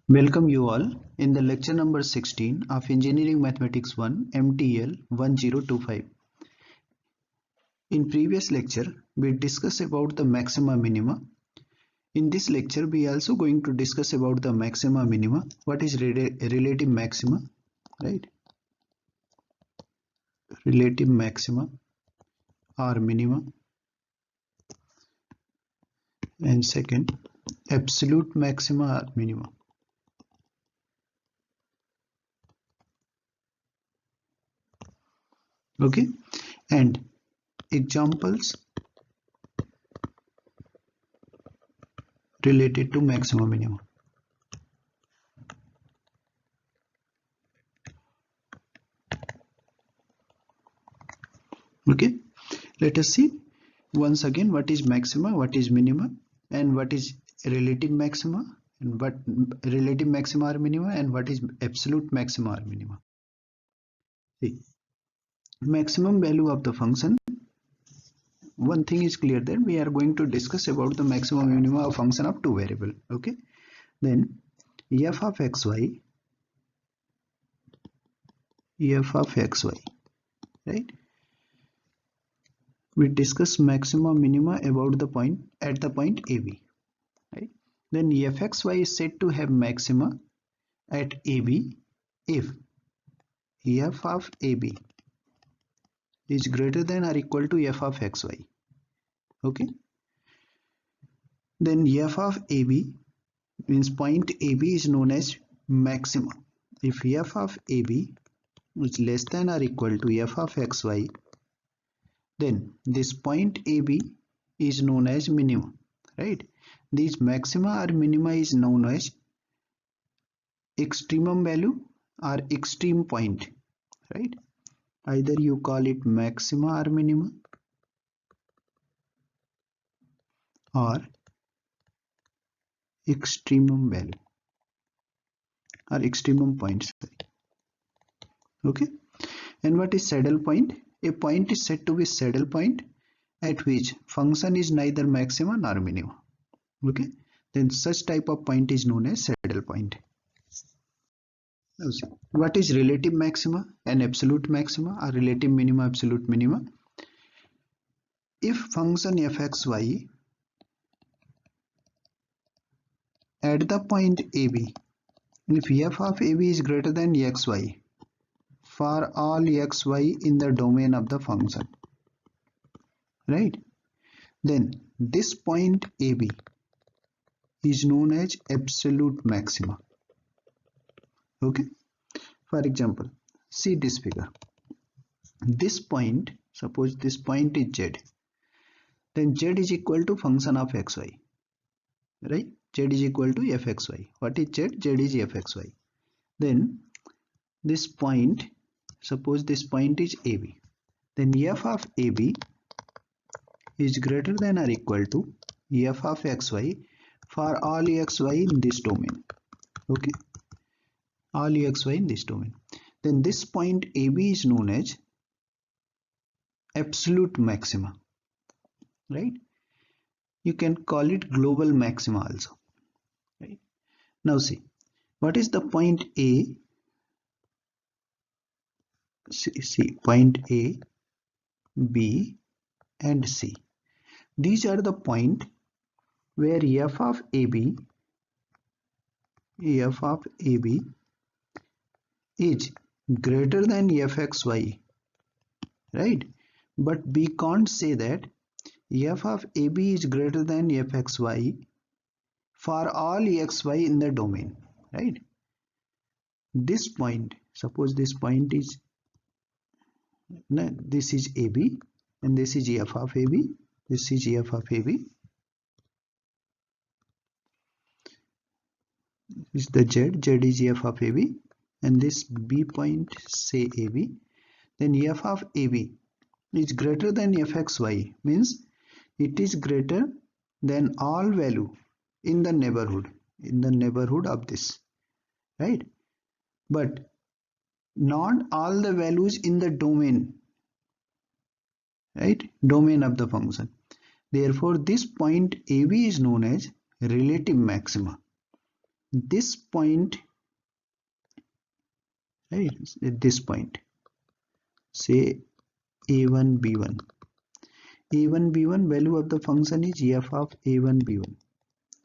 Welcome you all in the lecture number 16 of Engineering Mathematics 1 MTL 1025. In previous lecture, we discussed about the maxima minima. In this lecture, we are also going to discuss about the maxima minima. What is relative maxima, right? Relative maxima or minima. And second, absolute maxima or minima. Okay, and examples related to maximum minimum. Okay, let us see once again what is maxima, what is minima, and what is relative maxima, and what relative maxima or minima, and what is absolute maxima or minima. See, maximum value of the function. One thing is clear that we are going to discuss about the maximum minima of function of two variable. Okay, then f of xy, right? We discuss maxima minima about the point at the point AB, right? Then fxy is said to have maxima at AB if f of AB is greater than or equal to f of xy. Okay, then f of AB means point AB is known as maxima. If f of AB is less than or equal to f of xy, then this point AB is known as minima, right? This maxima or minima is known as extremum value or extreme point, right? Either you call it maxima or minima or extremum value or extremum point. Okay, and what is saddle point? A point is said to be saddle point at which function is neither maxima nor minima. Okay, then such type of point is known as saddle point. Now see, what is relative maxima and absolute maxima or relative minima, absolute minima? If function fxy at the point AB, if f of AB is greater than xy for all xy in the domain of the function, right? Then this point AB is known as absolute maxima. Okay, for example, see this figure. This point, suppose this point is z, then z is equal to function of xy, right? Z is equal to fxy. What is z? Z is fxy. Then this point, suppose this point is AB, then f of AB is greater than or equal to f of xy for all xy in this domain. Okay, all xy in this domain. Then this point AB is known as absolute maxima, right? You can call it global maxima also, right? Now see, what is the point A? See, point A, B and C. These are the point where f of AB is greater than fxy, right? But we can't say that f of AB is greater than fxy for all xy in the domain, right? This point, suppose this point is, this is AB and this is f of AB, this is f of AB, this is the z is f of AB, and this B point, say AB, then f of AB is greater than fxy, means it is greater than all value in the neighborhood of this, right? But not all the values in the domain, right? Domain of the function. Therefore this point AB is known as relative maxima. this point, right, at this point, say a1 b1, a1 b1 value of the function is f of a1 b1.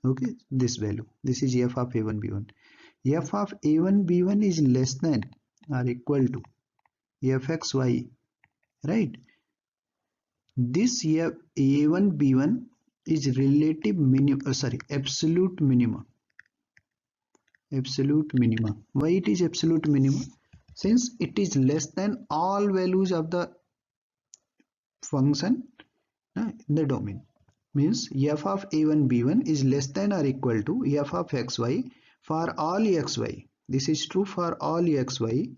Okay, this value, this is f of a1 b1. F of a1 b1 is less than or equal to fxy, right? This a1 b1 is relative minimum, absolute minimum. Absolute minima. Why it is absolute minimum? Since it is less than all values of the function in the domain. Means f of a1 b1 is less than or equal to f of xy for all xy. This is true for all xy.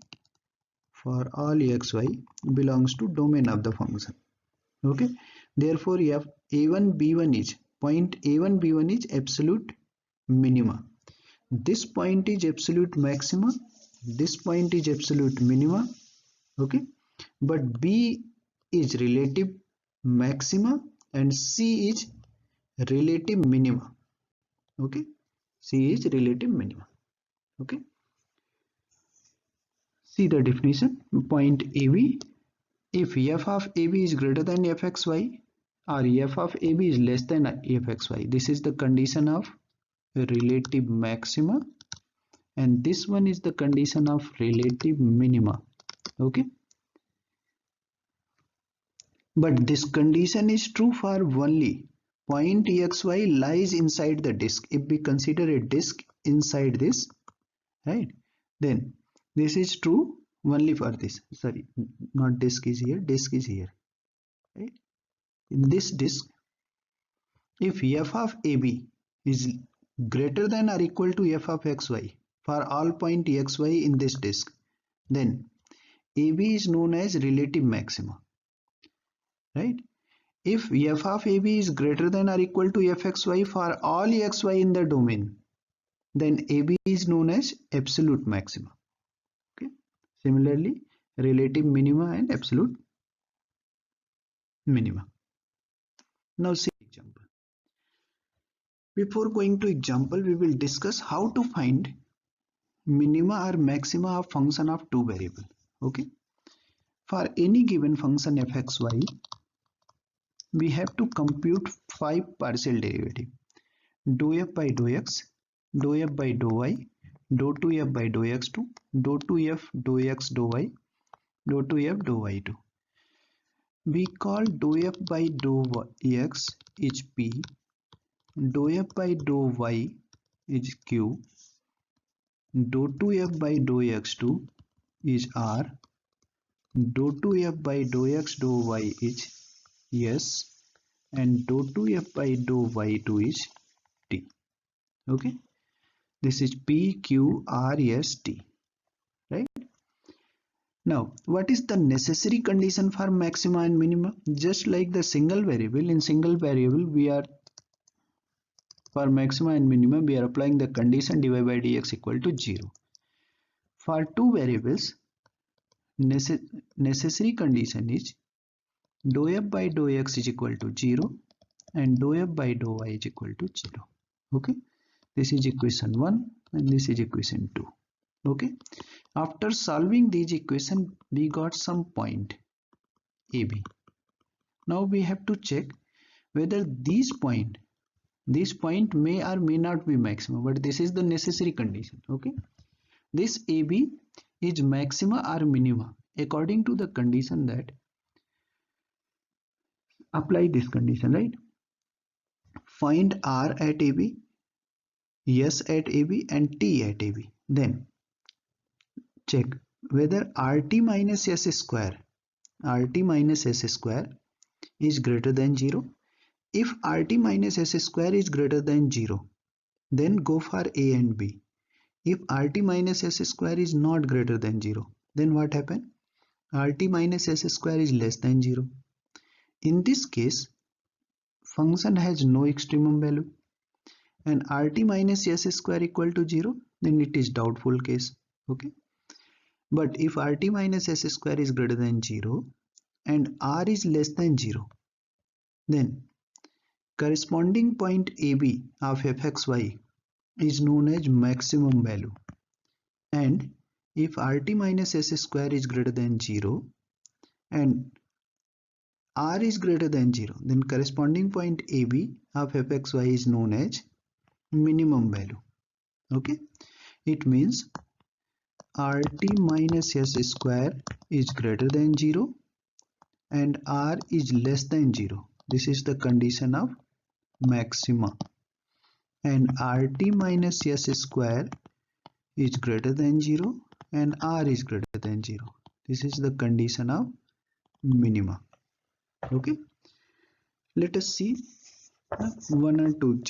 For all xy belongs to domain of the function. Okay. Therefore, f a1 b1 is point a1 b1 is absolute minima. This point is absolute maxima, this point is absolute minima, okay, but B is relative maxima and C is relative minima, okay, C is relative minima, okay. See the definition, point AB, if f of AB is greater than fxy or f of AB is less than fxy, this is the condition of relative maxima, and this one is the condition of relative minima, okay. But this condition is true for only point xy lies inside the disk. If we consider a disk inside this, right, then this is true only for this. Sorry, not disk is here, disk is here, right. In this disk, if f of AB is greater than or equal to f of xy for all point xy in this disk, then AB is known as relative maxima, right. If f of AB is greater than or equal to fxy for all xy in the domain, then AB is known as absolute maxima. Okay. Similarly, relative minima and absolute minima. Now see example. Before going to example, we will discuss how to find minima or maxima of function of two variables. Okay. For any given function fxy, we have to compute 5 partial derivatives. Dou f by dou x, dou f by dou y, dou 2f by dou x2, dou 2f dou x dou y, dou 2f dou y2. We call dou f by dou x is p, dou f by dou y is q, dou 2f by dou x2 is r, dou 2f by dou x dou y is s, and dou 2f by dou y2 is t. Okay, this is p q r s t, right. Now what is the necessary condition for maxima and minima? Just like the single variable, in single variable we are, for maxima and minima we are applying the condition dy by dx equal to 0. For two variables, necessary condition is dou f by dou x is equal to 0 and dou f by dou y is equal to 0. Okay, this is equation 1 and this is equation 2. Okay, after solving these equations we got some point AB. Now we have to check whether this point may or may not be maxima, but this is the necessary condition. Okay, this AB is maxima or minima according to the condition that apply this condition, right. Find R at AB, S at AB and T at AB. Then check whether RT minus S square is greater than 0. If RT minus S square is greater than 0, then go for A and B. If RT minus S square is not greater than 0, then what happens? RT minus S square is less than 0. In this case, function has no extremum value, and RT minus S square equal to 0, then it is doubtful case. Okay. But if RT minus S square is greater than 0 and R is less than 0, then corresponding point AB of fxy is known as maximum value, and if rt minus s square is greater than 0 and r is greater than 0, then corresponding point AB of fxy is known as minimum value. Okay, it means rt minus s square is greater than 0 and r is less than 0. This is the condition of maxima, and rt minus s square is greater than 0 and r is greater than 0. This is the condition of minima. Okay, let us see one or two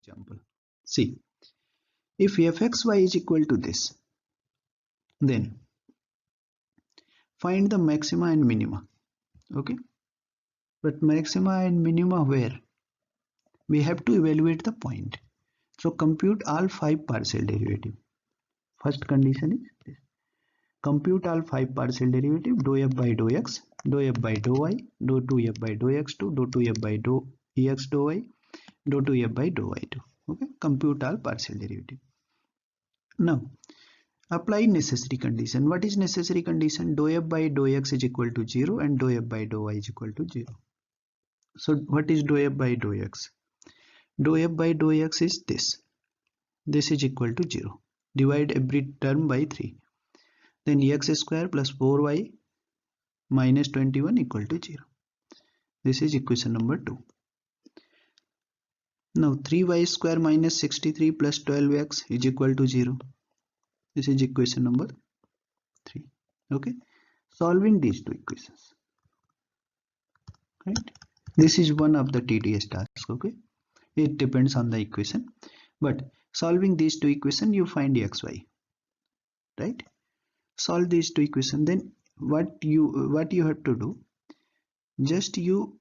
example. See, if fxy is equal to this, then find the maxima and minima. Okay, but maxima and minima where? We have to evaluate the point. So compute all 5 partial derivative. First condition is this. Compute all 5 partial derivative, dou f by dou x, dou f by dou y, dou 2f by dou x2, dou 2f by dou ex dou y, dou 2f by dou y2. Okay, compute all partial derivative. Now apply necessary condition. What is necessary condition? Dou f by dou x is equal to 0 and dou f by dou y is equal to 0. So what is dou f by dou x? Dou f by dou x is this. This is equal to 0. Divide every term by 3. Then x square plus 4y minus 21 equal to 0. This is equation number 2. Now 3y square minus 63 plus 12x is equal to 0. This is equation number 3. Okay, solving these two equations. Right, this is one of the tedious tasks. Okay, it depends on the equation, but solving these two equations you find xy. Right, solve these two equations. Then what you have to do, just you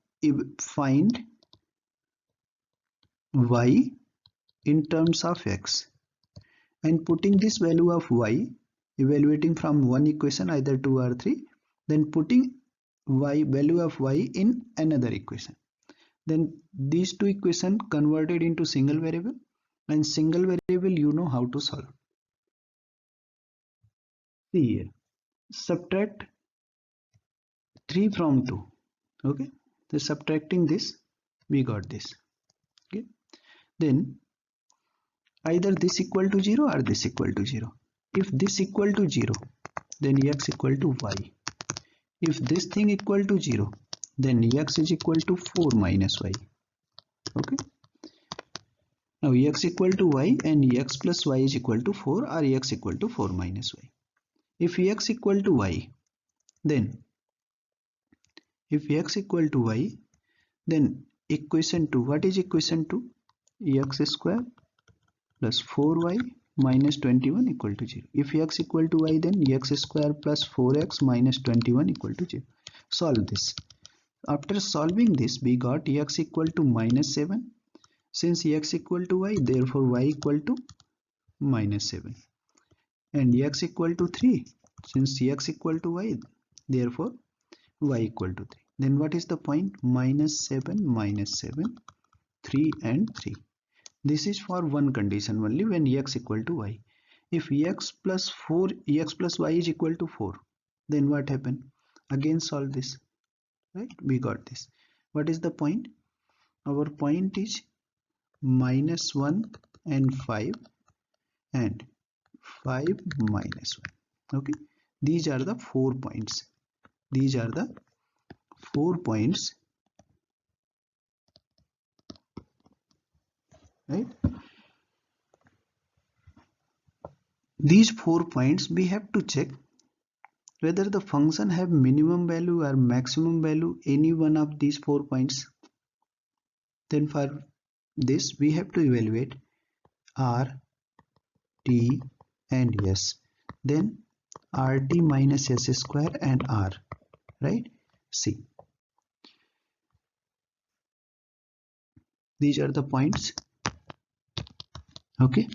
find y in terms of x and putting this value of y, evaluating from one equation either 2 or 3, then putting value of y in another equation. Then these two equations converted into single variable, and single variable you know how to solve. See here, subtract 3 from 2. Okay, so subtracting this we got this. Okay, then either this equal to 0 or this equal to 0. If this equal to 0, then x equal to y. If this thing equal to 0, then x is equal to 4 minus y. Okay, now x equal to y and x plus y is equal to 4 or x equal to 4 minus y. If x equal to y, then equation 2, what is equation 2? X square plus 4y minus 21 equal to 0. If x equal to y, then x square plus 4x minus 21 equal to 0. Solve this. After solving this, we got x equal to minus 7. Since x equal to y, therefore y equal to minus 7. And x equal to 3. Since x equal to y, therefore y equal to 3. Then what is the point? Minus 7, 3 and 3. This is for one condition only, when x equal to y. If x plus y is equal to 4, then what happened? Again solve this. Right, we got this. What is the point? Our point is minus 1 and 5 and 5 minus 1. Okay, these are the 4 points. These are the 4 points. Right, these 4 points we have to check whether the function have minimum value or maximum value, any one of these 4 points. Then for this we have to evaluate r, t and s. Then rt minus s square and r. Right, see, these are the points. Okay,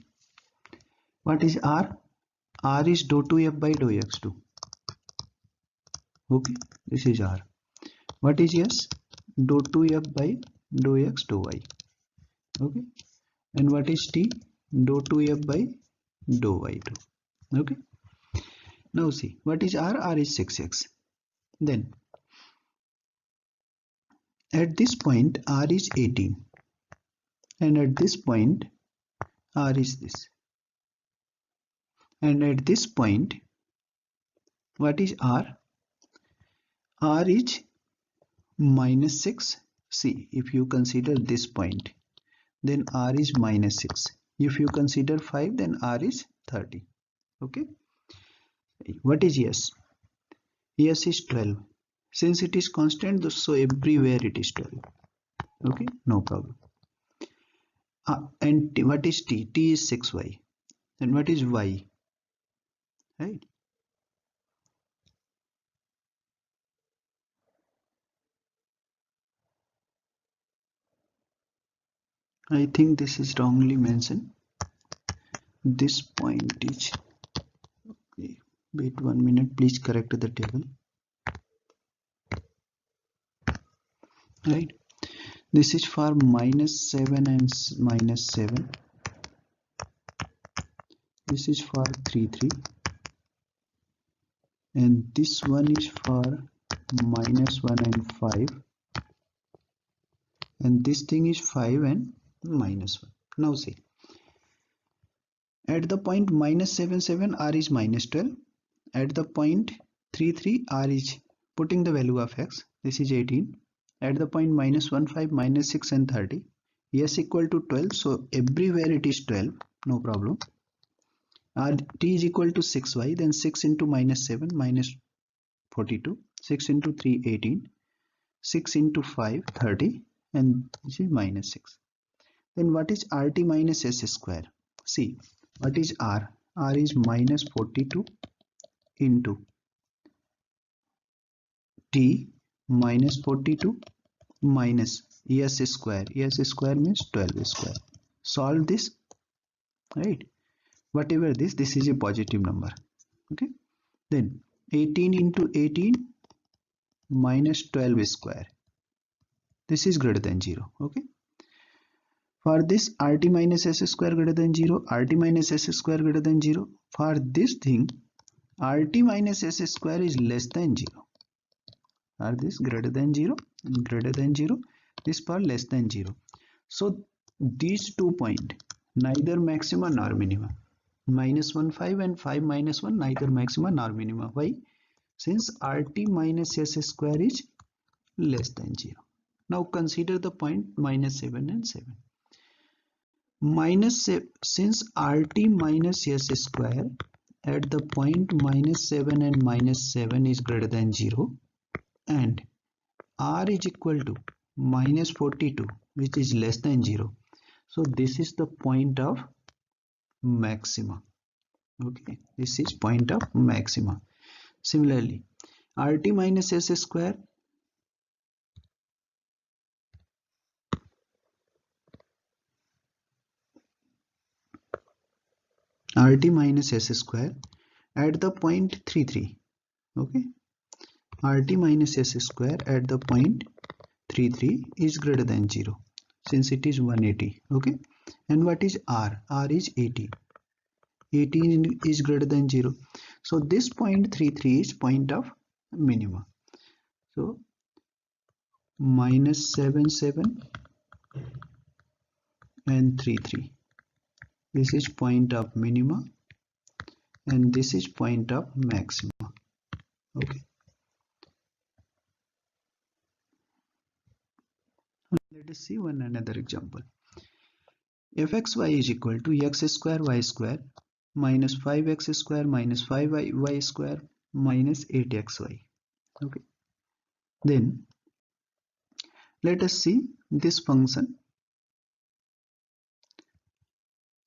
what is r? R is dou 2f by dou x2. Okay, this is r. What is s? Dou 2f by dou x dou y. Okay, and what is t? dou 2f by dou y2. Okay, now see what is r. R is 6x. Then at this point r is 18, and at this point r is this, and at this point what is r? R is minus 6. See, if you consider this point, then r is minus 6. If you consider 5, then r is 30. Okay, what is yes? Yes is 12. Since it is constant, so everywhere it is 12. Okay, no problem. And what is t? T is 6y. Then what is y? Right? I think this is wrongly mentioned. This point is, okay, wait 1 minute, please correct the table. Right, this is for minus 7 and minus 7. This is for 3 3, and this one is for minus 1 and 5, and this thing is 5 and minus 1. Now see, at the point minus 7 7, r is minus 12. At the point 3 3, r is putting the value of x, this is 18. At the point minus 1 5, minus 6 and 30, yes equal to 12, so everywhere it is 12, no problem. T is equal to 6y, then 6 into minus 7 minus 42, 6 into 3 18, 6 into 5 30, and this is minus 6. Then what is rt minus s square? See, what is r? R is minus 42 into t minus 42 minus s square. S square means 12 square. Solve this, right? Whatever this is a positive number. Okay, then 18 into 18 minus 12 square, this is greater than 0. Okay, for this rt minus s square greater than 0, rt minus s square greater than 0. For this thing, rt minus s square is less than 0. Are this greater than 0? Greater than 0. This for less than 0. So these 2 points, neither maxima nor minima. Minus 1 5 and 5 minus 1, neither maxima nor minima. Why? Since rt minus s square is less than 0. Now consider the point minus 7 and 7. Since rt minus s square at the point minus 7 and minus 7 is greater than 0, and r is equal to minus 42, which is less than 0, so this is the point of maxima. Okay, this is point of maxima. Similarly, rt minus s square, rt minus s square at the point 3 3. Okay, rt minus s square at the point 3 3 is greater than 0, since it is 180. Okay, and what is r? R is 18. 18 is greater than 0, so this point 3 3 is point of minima. So minus 7 7 and 3 3, this is point of minima, and this is point of maxima. Okay, let us see one another example. Fxy is equal to x square y square minus 5x square minus 5y square minus 8xy. Okay, then let us see this function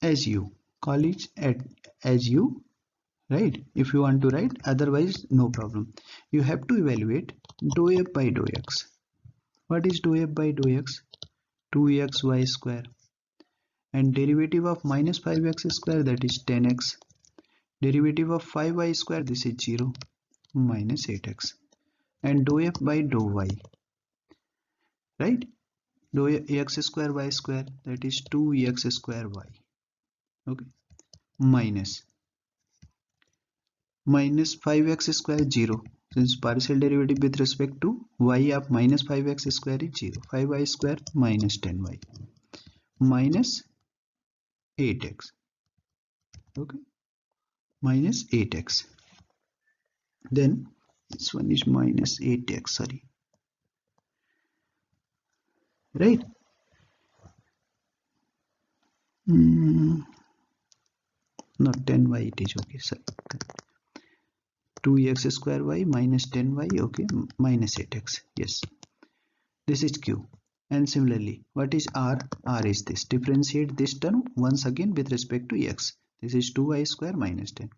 as u. Call it as u, right? If you want to write, otherwise no problem. You have to evaluate dou f by dou x. What is dou f by dou x? 2xy square, and derivative of minus 5x square, that is 10x. Derivative of 5y square, this is 0, minus 8x. And dou f by dou y, right? Dou x square y square, that is 2x square y. Okay, minus 5x square 0, since partial derivative with respect to y of minus 5x square is 0. 5y square minus 10y minus 8x. Okay, minus 8x. Then this one is minus 8x, sorry, right? Not 10y, it is okay, sorry. 2x square y minus 10y, okay, minus 8x, yes. This is q. And similarly, what is r? R is this. Differentiate this term once again with respect to x. This is 2y square minus 10.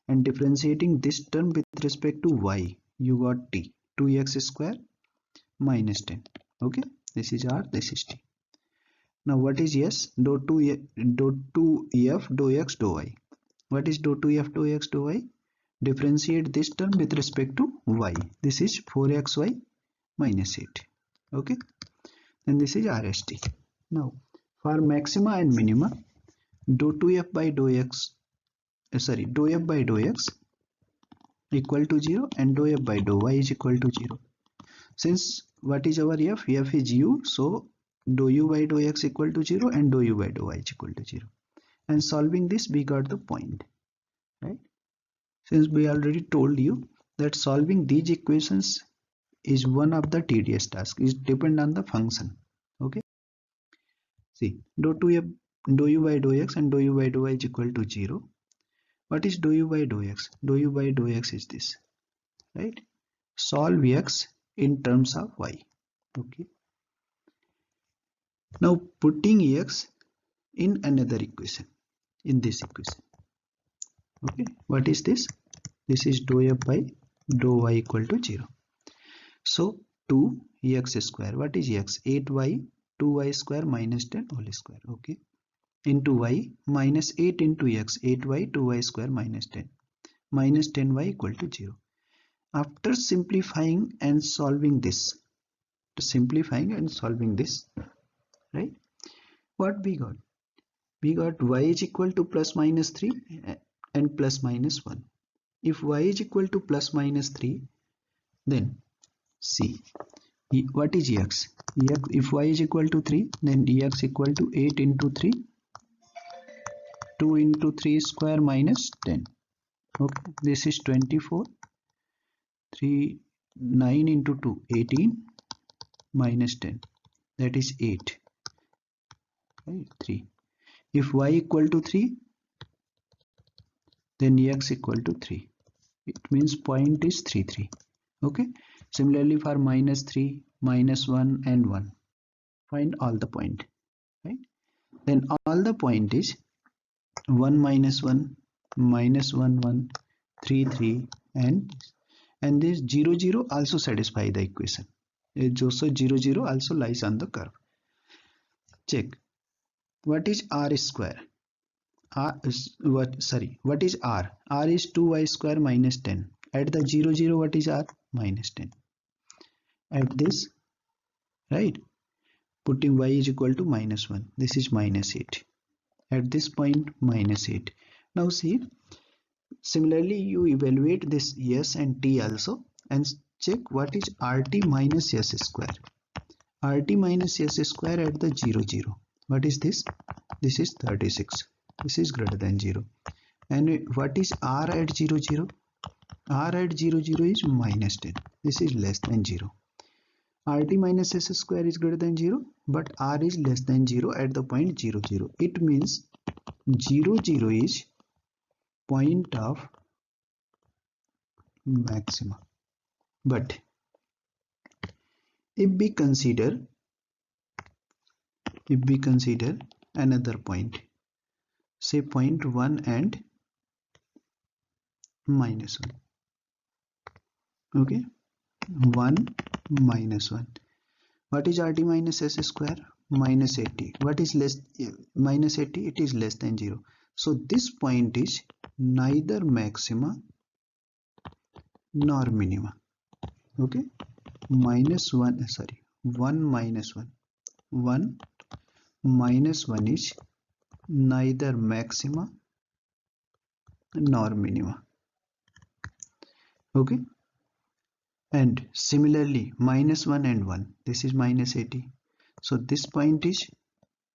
And differentiating this term with respect to y, you got t. 2x square minus 10. Okay, this is r, this is t. Now what is s? Dou 2f dou x dou y. What is dou 2f dou x dou y? Differentiate this term with respect to y. This is 4xy minus 8. Okay, and this is RST. Now for maxima and minima, dou 2f by dou x, dou f by dou x equal to 0 and dou f by dou y is equal to 0. Since what is our f? F is u, so dou u by dou x equal to 0 and dou u by dou y is equal to 0. And solving this, we got the point, right? Since we already told you that solving these equations is one of the tedious tasks. It depends on the function. Okay. See, dou 2f, dou u by dou x and dou u by dou y is equal to 0. What is dou u by dou x? Dou u by dou x is this, right? Solve x in terms of y. Okay. Now putting x in another equation, in this equation. Okay. What is this? This is dou f by dou y equal to 0. So 2x square. What is x? 8y, 2y square minus 10 whole square. Okay. Into y minus 8 into x, 8y, 2y square minus 10. Minus 10y equal to 0. After simplifying and solving this, right? What we got? We got y is equal to plus minus 3 and plus minus 1. If y is equal to plus minus 3, then see, what is x? If y is equal to 3, then x equal to 8 into 3, 2 into 3 square minus 10. Okay, this is 24. 3, 9 into 2, 18 minus 10. That is 8. Right, 3. If y equal to 3, then x equal to 3. It means point is 3, 3. Okay. Similarly for minus 3, minus 1 and 1. Find all the point. Right. Then all the point is 1 minus 1, minus 1, 1, 3, 3 and this 0, 0 also satisfy the equation. So 0, 0 also lies on the curve. Check. What is r square? What is r? R is 2y square minus 10. At the 0, 0, what is r? Minus 10. At this, right, putting y is equal to minus 1. This is minus 8. At this point, minus 8. Now see, similarly you evaluate this s and t also and check what is rt minus s square. Rt minus s square at the 0, 0. What is this? This is 36. This is greater than 0. And what is r at 0, 0? R at 0, 0 is minus 10. This is less than 0. Rt minus s square is greater than 0, but r is less than 0 at the point 0, 0. It means 0, 0 is point of maxima. But if we consider another point, say point 1 and minus 1. Okay, 1 minus 1. What is rt minus s square? Minus 80. What is less minus 80? It is less than 0. So this point is neither maxima nor minima. Okay, minus 1, 1 minus 1. 1 minus 1 is neither maxima nor minima. Okay, and similarly minus 1 and 1, this is minus 80, so this point is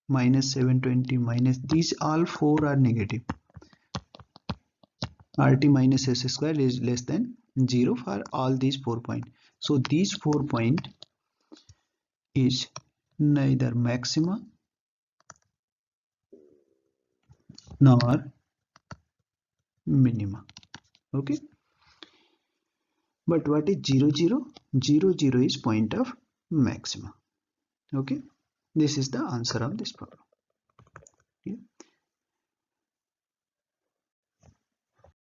minus 720 minus, these all four are negative. Rt minus s square is less than 0 for all these 4 points. So these 4 point is neither maxima nor minima. Okay, but what is 0 0? 0 0 is point of maxima. Okay, this is the answer of this problem.